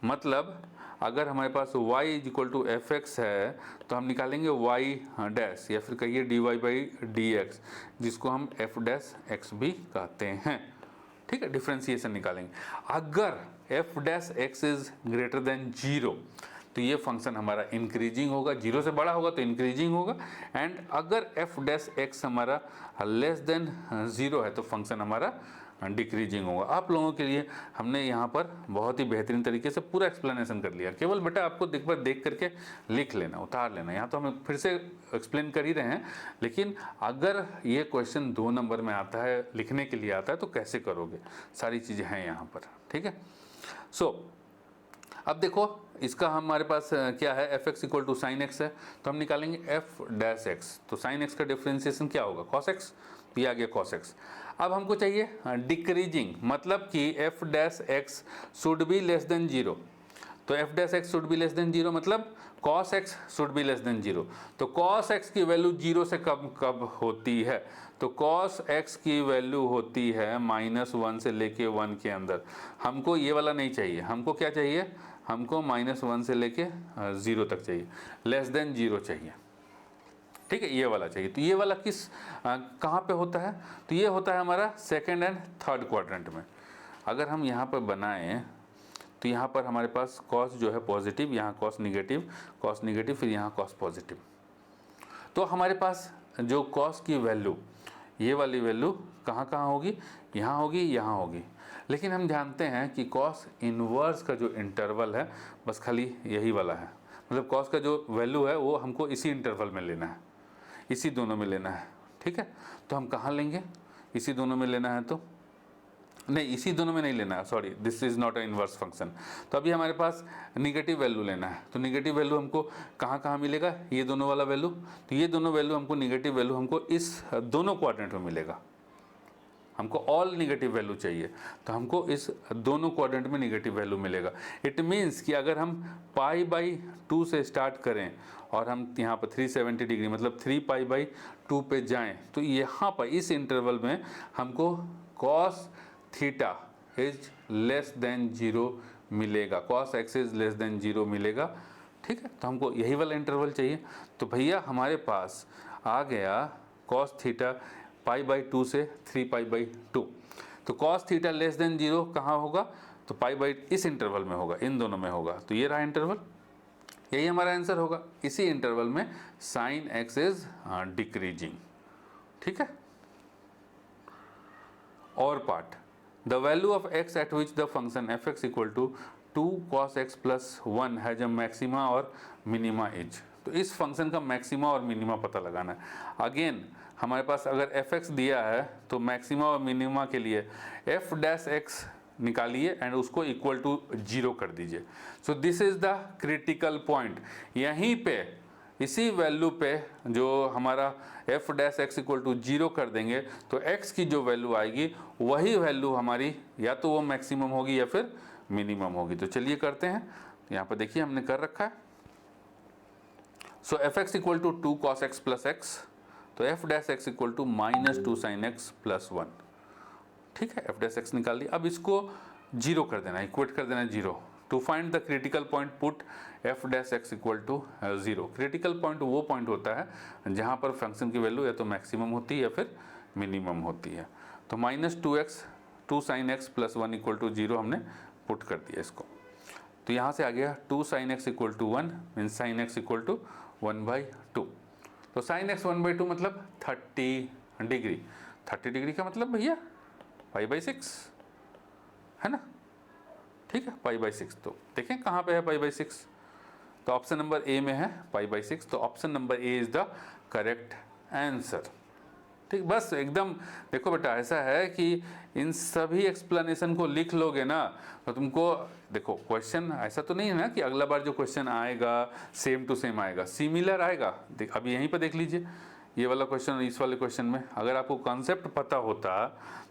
मतलब अगर हमारे पास y is equal to f(x) है तो हम निकालेंगे y डैश, या फिर कहिए dy/dx, जिसको हम f डैश x भी कहते हैं, ठीक है। डिफ्रेंसिएशन निकालेंगे। अगर f dash x is greater than 0 तो ये फंक्शन हमारा इंक्रीजिंग होगा, 0 से बड़ा होगा तो इंक्रीजिंग होगा। एंड अगर f डैश x हमारा लेस देन 0 है तो फंक्शन हमारा डिक्रीजिंग होगा। आप लोगों के लिए हमने यहाँ पर बहुत ही बेहतरीन तरीके से पूरा एक्सप्लेनेशन कर लिया। केवल बेटा आपको देख करके लिख लेना, उतार लेना। यहाँ तो हम फिर से एक्सप्लेन कर ही रहे हैं, लेकिन अगर ये क्वेश्चन 2 नंबर में आता है, लिखने के लिए आता है, तो कैसे करोगे, सारी चीज़ें हैं यहाँ पर, ठीक है। सो अब देखो इसका हमारे पास क्या है, f(x) equal to sine x है, तो हम निकालेंगे f डैश एक्स। तो साइन एक्स का डिफ्रेंसिएशन क्या होगा, cos x, ये आ गया cos x। अब हमको चाहिए डिक्रीजिंग, मतलब कि f dash x should be less than 0। तो f dash x should be less than 0 मतलब cos x should be less than 0। तो cos x की वैल्यू 0 से कब होती है, तो cos x की वैल्यू होती है -1 से लेके 1 के अंदर। हमको ये वाला नहीं चाहिए, हमको क्या चाहिए, हमको -1 से लेके 0 तक चाहिए, लेस देन 0 चाहिए, ठीक है, ये वाला चाहिए। तो ये वाला किस कहाँ पे होता है, तो ये होता है हमारा सेकंड एंड थर्ड क्वाड्रेंट में। अगर हम यहाँ पर बनाएं तो यहाँ पर हमारे पास cos जो है पॉजिटिव, यहाँ cos निगेटिव, फिर यहाँ cos पॉजिटिव। तो हमारे पास जो cos की वैल्यू, ये वाली वैल्यू कहाँ होगी, यहाँ होगी, यहाँ होगी। लेकिन हम जानते हैं कि cos इनवर्स का जो इंटरवल है बस खाली यही वाला है, मतलब cos का जो वैल्यू है वो हमको इसी इंटरवल में लेना है, इसी दोनों में लेना है, ठीक है। तो हम कहाँ लेंगे, इसी दोनों में लेना है, तो नहीं, इसी दोनों में नहीं लेना है, sorry, this is not a inverse function. तो अभी हमारे पास निगेटिव वैल्यू लेना है, तो निगेटिव वैल्यू हमको कहाँ मिलेगा, ये दोनों वाला वैल्यू। तो ये दोनों वैल्यू हमको, निगेटिव वैल्यू हमको इस दोनों क्वाड्रेंट में मिलेगा। हमको ऑल निगेटिव वैल्यू चाहिए, तो हमको इस दोनों क्वाड्रेंट में निगेटिव वैल्यू मिलेगा। इट मीन्स कि अगर हम π/2 से स्टार्ट करें और हम यहाँ पर 370 डिग्री मतलब 3π/2 पे जाएं, तो यहाँ पर इस इंटरवल में हमको cos theta is less than 0 मिलेगा, cos x is less than 0 मिलेगा, ठीक है। तो हमको यही वाला इंटरवल चाहिए। तो भैया हमारे पास आ गया cos थीटा π/2 से 3π/2। तो cos थीटा लेस देन 0 कहाँ होगा, तो इस इंटरवल में होगा, इन दोनों में होगा। तो ये रहा इंटरवल, यही हमारा आंसर होगा। इसी इंटरवल में साइन एक्स इज डिक्रीजिंग, ठीक है। और part, the value of x at which the function f x equal to 2 cos x plus 1 has a maxima और मिनिमा इज। तो इस फंक्शन का मैक्सिमा और मिनिमा पता लगाना है। अगेन हमारे पास अगर एफ एक्स दिया है तो मैक्सिमा और मिनिमा के लिए एफ डैश एक्स निकालिए एंड उसको इक्वल टू 0 कर दीजिए। So this is the critical point. यहीं पे इसी वैल्यू पे जो हमारा f dash x equal to 0 कर देंगे तो x की जो वैल्यू आएगी वही वैल्यू हमारी या तो वो मैक्सिमम होगी या फिर मिनिमम होगी। तो चलिए करते हैं। यहाँ पर देखिए हमने कर रखा है। So f x equal to 2 cos x plus x, तो f dash x equal to -2 sin x plus 1। ठीक है, एफ डैश एक्स निकाल दिया। अब इसको 0 कर देना, इक्वेट कर देना 0। To find the critical point put f dash x equal to 0। Critical point वो पॉइंट होता है जहाँ पर फंक्शन की वैल्यू या तो मैक्सिमम होती है या फिर मिनिमम होती है। तो -2 sin x plus 1 equal to 0 हमने पुट कर दिया इसको। तो यहाँ से आ गया 2 sin x equal to 1 mean sin x equal to 1/2। तो sin x 1/2 मतलब 30 डिग्री। 30 डिग्री का मतलब भैया π/6 है ना। ठीक है, π/6। तो देखें कहाँ पे है π/6, तो ऑप्शन नंबर ए में है π/6। तो option number A is the correct answer. ठीक, बस एकदम देखो बेटा, ऐसा है कि इन सभी एक्सप्लेनेशन को लिख लोगे ना तो तुमको देखो क्वेश्चन ऐसा तो नहीं है ना कि अगला बार जो क्वेश्चन आएगा सेम टू सेम आएगा, सिमिलर आएगा। अभी यहीं पर देख लीजिए ये वाला क्वेश्चन और इस वाले क्वेश्चन में अगर आपको कॉन्सेप्ट पता होता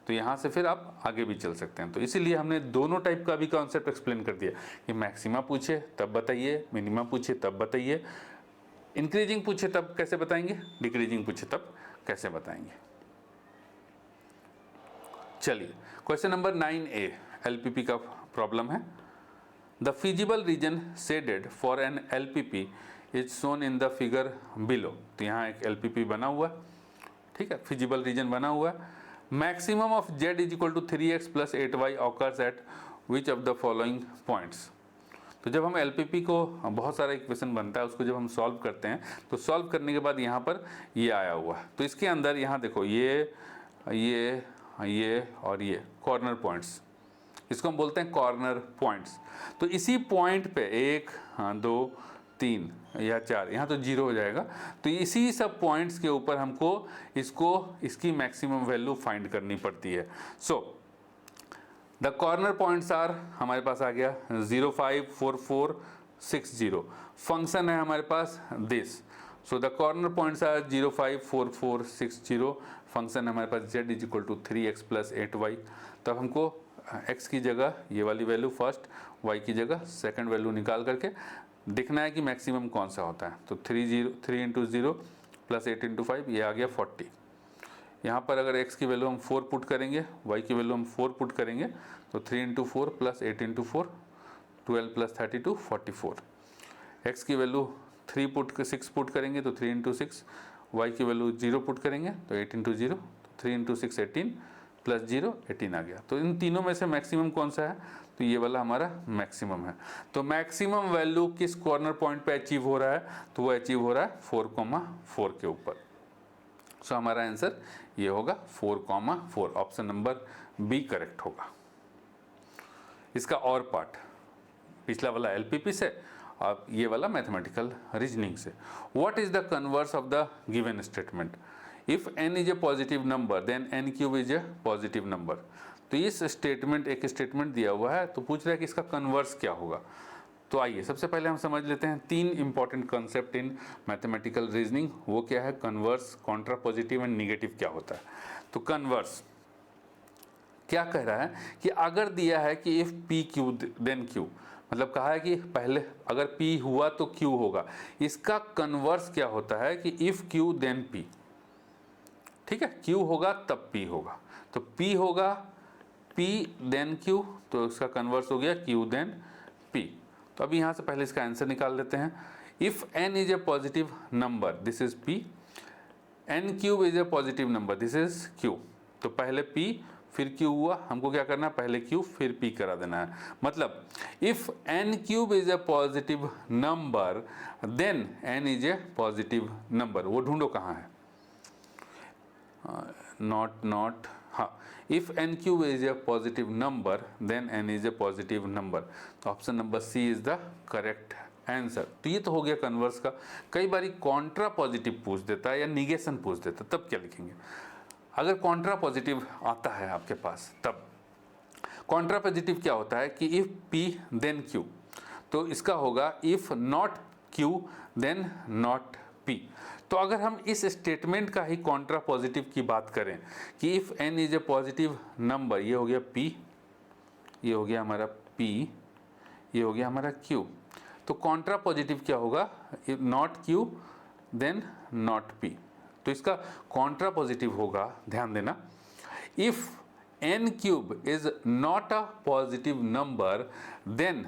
तो यहाँ से फिर आप आगे भी चल सकते हैं। तो इसीलिए हमने दोनों टाइप का भी कॉन्सेप्ट एक्सप्लेन कर दिया कि मैक्सिमा पूछे तब बताइए, मिनिमा पूछे तब बताइए, इंक्रीजिंग पूछे तब कैसे बताएंगे, डिक्रीजिंग पूछे तब कैसे बताएंगे। चलिए क्वेश्चन नंबर 9A एलपीपी का प्रॉब्लम है। The feasible region shaded for an LPP is shown in the figure below. तो यहाँ एक एलपीपी बना हुआ है, ठीक है, फिजिबल रीजन बना हुआ है। Maximum of z is equal to 3x plus 8y occurs at which of the following points. तो जब हम एलपीपी को बहुत सारा इक्वेशन बनता है उसको जब हम सॉल्व करते हैं तो सॉल्व करने के बाद यहाँ पर ये आया हुआ है। तो इसके अंदर यहाँ देखो ये और ये कॉर्नर पॉइंट्स, इसको हम बोलते हैं कॉर्नर पॉइंट्स। तो इसी पॉइंट पे 1 2 3 या 4 यहाँ तो 0 हो जाएगा। तो इसी सब पॉइंट्स के ऊपर हमको इसकी मैक्सिमम वैल्यू फाइंड करनी पड़ती है। So the corner points are हमारे पास आ गया 0 5 4 4 6 0। फंक्शन है हमारे पास this. So the corner points are 0 5 4 4 6 0। Function है हमारे पास z is equal to 3x plus 8y। तब हमको x की जगह ये वाली वैल्यू फर्स्ट, y की जगह सेकंड वैल्यू निकाल करके देखना है कि मैक्सिमम कौन सा होता है। तो 3 इंटू 0 प्लस 8 इंटू 5 ये आ गया 40। यहाँ पर अगर x की वैल्यू हम 4 पुट करेंगे, y की वैल्यू हम 4 पुट करेंगे तो 3 into 4 plus 8 into 4 12 plus 32 44। x की वैल्यू 6 पुट करेंगे तो 3 इंटू 6, y की वैल्यू 0 पुट करेंगे तो 8 इंटू 0, 3 इंटू 6 18 प्लस 0 18 आ गया। तो इन तीनों में से मैक्सिमम कौन सा है, तो ये वाला हमारा मैक्सिमम है। तो मैक्सिमम वैल्यू किस कॉर्नर पॉइंट पे अचीव हो रहा है, तो वो अचीव हो रहा है 4,4 के ऊपर। सो हमारा आंसर ये होगा 4,4। ऑप्शन नंबर बी करेक्ट होगा। इसका और पार्ट पिछला वाला एलपीपी से और ये वाला मैथमेटिकल रीजनिंग से। What is the converse of the given statement. If n is a positive number then n cube is a positive number. तो इस स्टेटमेंट एक स्टेटमेंट दिया हुआ है तो पूछ रहा है कि इसका कन्वर्स क्या होगा। तो आइए सबसे पहले हम समझ लेते हैं 3 important concept in mathematical reasoning. वो क्या है, कन्वर्स, कॉन्ट्रापोजिटिव एंड निगेटिव क्या होता है। तो कन्वर्स क्या कह रहा है कि अगर दिया है कि if p q then q, मतलब कहा है कि पहले अगर p हुआ तो q होगा। इसका कन्वर्स क्या होता है कि इफ q देन p। ठीक है, q होगा तब p होगा। तो p होगा p देन q, तो इसका कन्वर्स हो गया q देन p। तो अभी यहाँ से पहले इसका आंसर निकाल लेते हैं। If n is a positive number this is p, n cube is a positive number this is q। तो पहले p फिर q हुआ, हमको क्या करना है, पहले q फिर p करा देना है। मतलब if n cube is a positive number then n is a positive number. वो ढूंढो कहाँ है, नॉट हाँ, if n cube is a positive number then n is a positive number. तो option number C is the correct answer. तो ये तो हो गया कन्वर्स का। कई बार कॉन्ट्रा पॉजिटिव पूछ देता है या निगेशन पूछ देता है, तब क्या लिखेंगे? अगर कॉन्ट्रा पॉजिटिव आता है आपके पास, तब कॉन्ट्रा पॉजिटिव क्या होता है कि इफ पी देन क्यू, तो इसका होगा if not q then not p. तो अगर हम इस स्टेटमेंट का ही कॉन्ट्रा पॉजिटिव की बात करें कि if n is a positive number, ये हो गया पी, ये हो गया हमारा पी, ये हो गया हमारा क्यू, तो कॉन्ट्रा पॉजिटिव क्या होगा? Not q then not p. तो इसका कॉन्ट्रा पॉजिटिव होगा, ध्यान देना, if n cube is not a positive number then,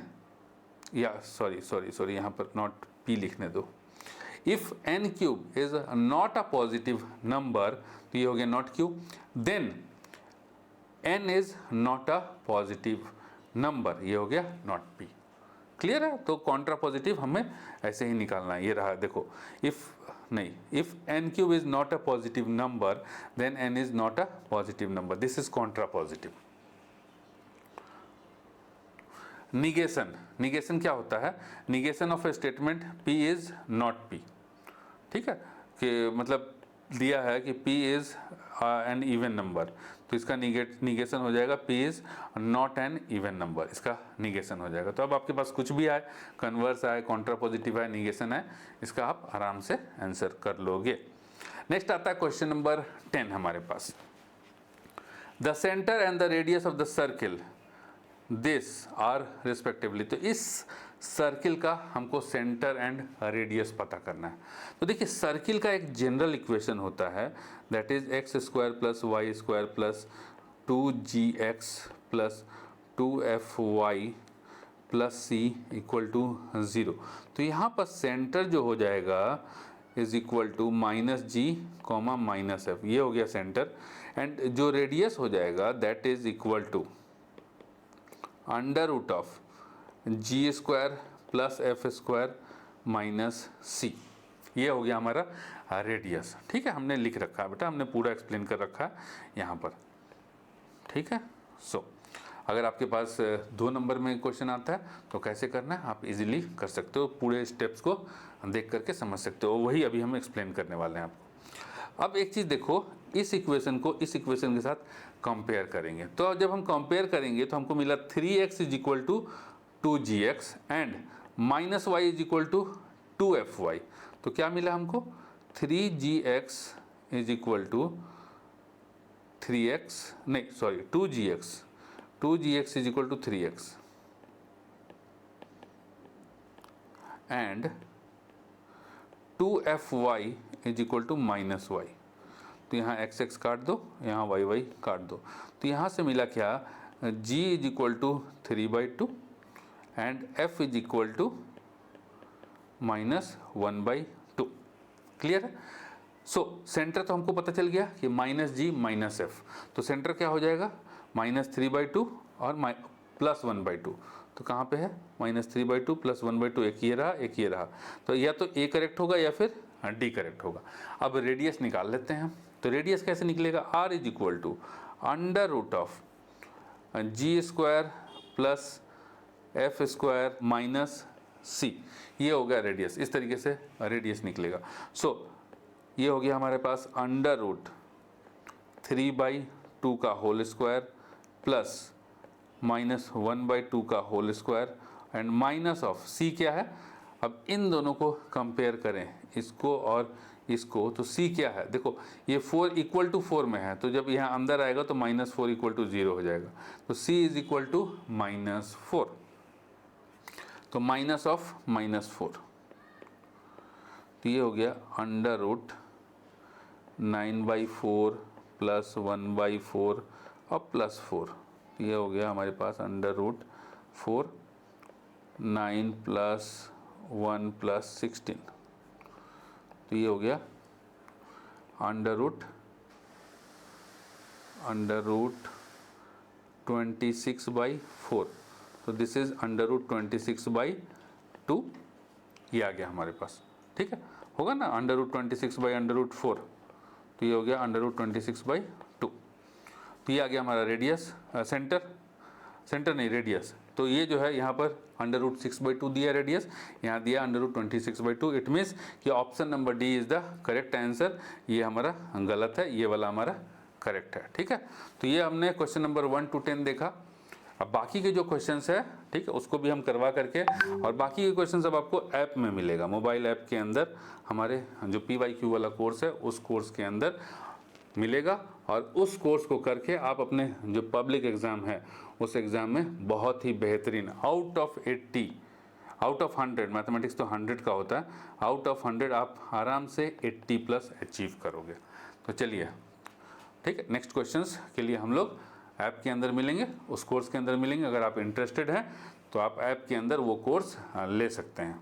या सॉरी यहाँ पर नॉट पी लिखने दो। If n cube is not a positive number, तो ये हो गया not q, then n is not a positive number, ये हो गया नॉट पी। क्लियर है? तो कॉन्ट्रा पॉजिटिव हमें ऐसे ही निकालना है। ये रहा, देखो, if n cube is not a positive number then n is not a positive number, this is contrapositive. Negation क्या होता है? Negation of a statement P is not P। ठीक है, कि मतलब दिया है कि P is an even number, तो इसका निगेशन हो जाएगा P is not an even number, इसका निगेशन हो जाएगा। तो अब आपके पास कुछ भी आए, कन्वर्स आए, कॉन्ट्रा पॉजिटिव आए, निगेशन आए, इसका आप आराम से आंसर कर लोगे। नेक्स्ट आता है क्वेश्चन नंबर 10 हमारे पास। The centre and the radius of the circle this are respectively. तो इस सर्किल का हमको सेंटर एंड रेडियस पता करना है। तो देखिए, सर्किल का एक जनरल इक्वेशन होता है, that is x square plus y square plus 2gx plus 2fy plus c equal to 0। तो यहाँ पर सेंटर जो हो जाएगा is equal to minus g comma minus f, ये हो गया सेंटर। एंड जो रेडियस हो जाएगा that is equal to under root of g square plus f square minus c, ये हो गया हमारा रेडियस। ठीक है, हमने लिख रखा है बेटा, हमने पूरा एक्सप्लेन कर रखा है यहाँ पर। ठीक है, सो अगर आपके पास 2 नंबर में क्वेश्चन आता है तो कैसे करना है आप इजीली कर सकते हो, पूरे स्टेप्स को देख करके समझ सकते हो, वही अभी हम एक्सप्लेन करने वाले हैं आपको। अब एक चीज़ देखो, इस इक्वेशन को इस इक्वेशन के साथ कंपेयर करेंगे। तो जब हम कंपेयर करेंगे तो हमको मिला 3x is equal to 2gx and minus y is equal to 2fy। तो क्या मिला हमको? 3gx is equal to 2gx is equal to 3x and 2fy is equal to minus y. तो यहाँ एक्स एक्स काट दो, यहाँ वाई वाई काट दो। तो यहाँ से मिला क्या? g is equal to 3/2 and f is equal to minus 1/2। Clear है? सो सेंटर तो हमको पता चल गया कि माइनस जी माइनस एफ, तो सेंटर क्या हो जाएगा? माइनस 3/2 और प्लस 1/2। तो कहाँ पे है? माइनस 3/2 प्लस 1/2, एक ये रहा एक ये रहा। तो या तो ए करेक्ट होगा या फिर डी करेक्ट होगा। अब रेडियस निकाल लेते हैं हम। तो रेडियस कैसे निकलेगा? R is equal to under root of g square plus f square minus c, ये हो गया रेडियस। इस तरीके से रेडियस निकलेगा। सो ये हो गया हमारे पास अंडर रूट 3/2 का होल स्क्वायर प्लस माइनस 1/2 का whole square and minus of c क्या है? अब इन दोनों को कंपेयर करें, इसको और इसको, तो सी क्या है? देखो, ये 4 इक्वल टू 4 में है, तो जब यहाँ अंदर आएगा तो माइनस 4 इक्वल टू 0 हो जाएगा। तो सी इज इक्वल टू माइनस 4, तो माइनस ऑफ माइनस 4, तो ये हो गया अंडर रूट 9/4 प्लस 1/4 और प्लस 4। ये हो गया हमारे पास अंडर रूट 4 9 प्लस 1 प्लस 16। तो ये हो गया अंडर रूट 26/4। तो दिस इज अंडर रूट 26/2, ये आ गया हमारे पास। ठीक है, होगा ना, under root 26 by under root 4, तो ये हो गया अंडर रूट 26/2। तो ये आ गया हमारा रेडियस, सेंटर नहीं रेडियस। तो ये जो है यहाँ पर √6/2 दिया रेडियस, यहाँ दिया √26/2। इट मीन्स कि option number D is the correct answer. ये हमारा गलत है, ये वाला हमारा करेक्ट है। ठीक है, तो ये हमने क्वेश्चन नंबर 1 to 10 देखा। अब बाकी के जो क्वेश्चंस है, ठीक है, उसको भी हम करवा करके, और बाकी के क्वेश्चंस अब आपको ऐप में मिलेगा, मोबाइल ऐप के अंदर हमारे जो PYQ वाला कोर्स है उस कोर्स के अंदर मिलेगा। और उस कोर्स को करके आप अपने जो पब्लिक एग्ज़ाम है उस एग्ज़ाम में बहुत ही बेहतरीन आउट ऑफ 100 मैथमेटिक्स तो 100 का होता है, आउट ऑफ 100 आप आराम से 80+ अचीव करोगे। तो चलिए, ठीक है, नेक्स्ट क्वेश्चंस के लिए हम लोग ऐप के अंदर मिलेंगे, उस कोर्स के अंदर मिलेंगे। अगर आप इंटरेस्टेड हैं तो आप ऐप के अंदर वो कोर्स ले सकते हैं।